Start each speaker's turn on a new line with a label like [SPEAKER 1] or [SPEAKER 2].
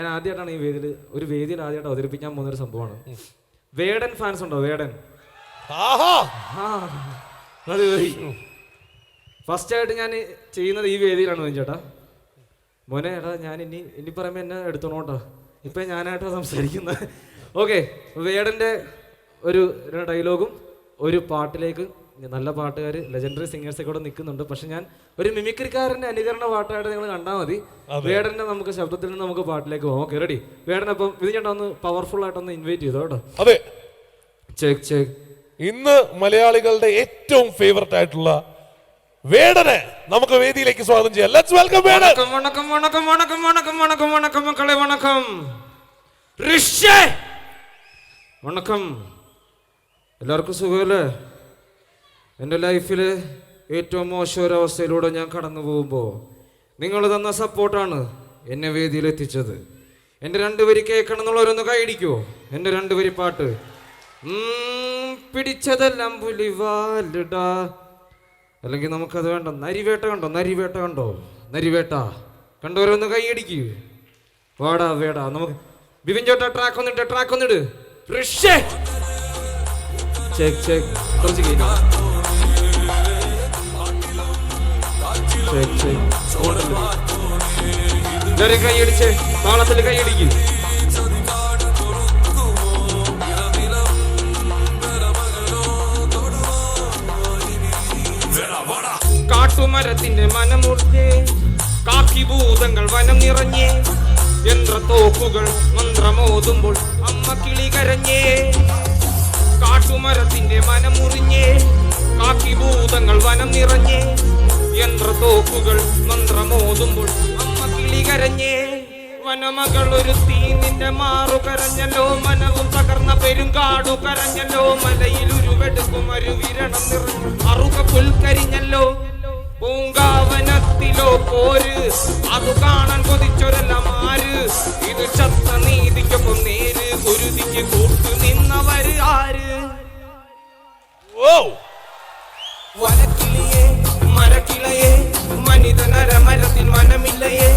[SPEAKER 1] ഞാൻ ആദ്യമായിട്ടാണ് ഈ വേദിയിൽ ആദ്യമായിട്ട് അവതരിപ്പിക്കാൻ പോകുന്നൊരു സംഭവമാണ്. വേടൻ ഫാൻസ് ഉണ്ടോ? വേടൻ ഫസ്റ്റ് ആയിട്ട് ഞാൻ ചെയ്യുന്നത് ഈ വേദിയിലാണ് ചേട്ടാ. മോനെ ഏട്ടാ ഞാൻ ഇനി പറയുമ്പോൾ എന്നെ എടുത്തോണോട്ടോ, ഇപ്പൊ ഞാനായിട്ടാ സംസാരിക്കുന്നത്. ഓക്കെ, വേടന്റെ ഒരു ഡയലോഗും ഒരു പാട്ടിലേക്ക് നല്ല പാട്ടുകാർ ലെജൻഡറി സിംഗേഴ്സൊക്കെ കൂടെ നിൽക്കുന്നുണ്ട്. പക്ഷെ ഞാൻ ഒരു മിമിക്രിക്കാരന്റെ അനുകരണ പാട്ടായിട്ട് നിങ്ങൾ കണ്ടാൽ മതി. വേടന്റെ നമുക്ക് ശബ്ദത്തിൽ നിന്ന് നമുക്ക് പാട്ടിലേക്ക് പോകാം. Okay, ready? വേടനപ്പം ഇത് ചേട്ടാ ഒന്ന് പവർഫുൾ ആയിട്ടൊന്ന് ഇൻവൈറ്റ് ചെയ്തോ കേട്ടോ.
[SPEAKER 2] അതെ,
[SPEAKER 1] ചെക്ക് ചെക്ക്.
[SPEAKER 2] ഇന്ന് മലയാളികളുടെ ഏറ്റവും ഫേവററ്റ് ആയിട്ടുള്ള വേടനെ നമുക്ക് വേദിയിലേക്ക് സ്വാഗതം ചെയ്യാം. ലെറ്റ്സ് വെൽക്കം വേടൻ.
[SPEAKER 1] വണക്കം വണക്കം വണക്കം വണക്കം വണക്കം വണക്കം മക്കളെ വണക്കം. ഋഷേ വണക്കം. എല്ലാവർക്കും സുഖമല്ലേ? എൻ്റെ ലൈഫിൽ ഏറ്റവും മോശം ഒരവസ്ഥയിലൂടെ ഞാൻ കടന്നു പോകുമ്പോൾ നിങ്ങൾ തന്ന സപ്പോർട്ടാണ് എന്നെ വേദിയിലെത്തിച്ചത്. എൻ്റെ 2 വരി കേൾക്കണം എന്നുള്ളവരൊന്ന് കൈയടിക്കുമോ? എൻ്റെ 2 വരി പാട്ട്. പിടിച്ചതെല്ലാം പുലിവാലിടാ, അല്ലെങ്കിൽ നമുക്കത് വേണ്ട. നരിവേട്ട കണ്ടോ? നരിവേട്ട കണ്ടോ? നരിവേട്ട കണ്ടവരൊന്ന് കൈയടിക്ക്. വാടാ വേടാ. നമുക്ക് ബിബിൻ ചോട്ട ട്രാക്ക് ഒന്നിട്ട്. ഋഷേ ചെക്ക് ചെക്ക്. കുറച്ച് കഴിഞ്ഞു. കൈയടിച്ച് താളത്തിൽ കൈയടിക്കും. കാട്ടുമരത്തിന്റെ മനമൂർത്തേ, കാക്കിഭൂതങ്ങൾ വനം നിറഞ്ഞേ, യന്ത്രത്തോക്കുകൾ മന്ത്രമോതുമ്പോൾ അമ്മ കിളി കരഞ്ഞേ. കാട്ടുമരത്തിന്റെ മനമുറിഞ്ഞേ, കാക്കിഭൂതങ്ങൾ വനം നിറഞ്ഞേ, യന്ത്രത്തോക്കുകൾ മന്ത്രമോതുമ്പോൾ അമ്മ കിളി കരഞ്ഞേ. വനമകൾ ഒരു തീ നിന്റെ മാറു കരഞ്ഞല്ലോ, മനവും തകർന്ന പെരുങ്കാടു കരഞ്ഞല്ലോ, മലയിൽ ഉരുവെടുക്കും അരുവിരണം നിറഞ്ഞു അറുക പുൽക്കരിഞ്ഞല്ലോ. പൂങ്കാവനത്തിലോ പോര്, അത് കാണാൻ കൊതിച്ചൊരെല്ലാം ആര്? ഇത് ചത്ത നീതിക്കൊപ്പം നേര്, കുരുതിക്ക് കൂട്ടു നിന്നവര് ആര്? വനക്കിളിയേ മരക്കിളയേ, മനിത നരമരത്തിൽ മനമില്ലയേ,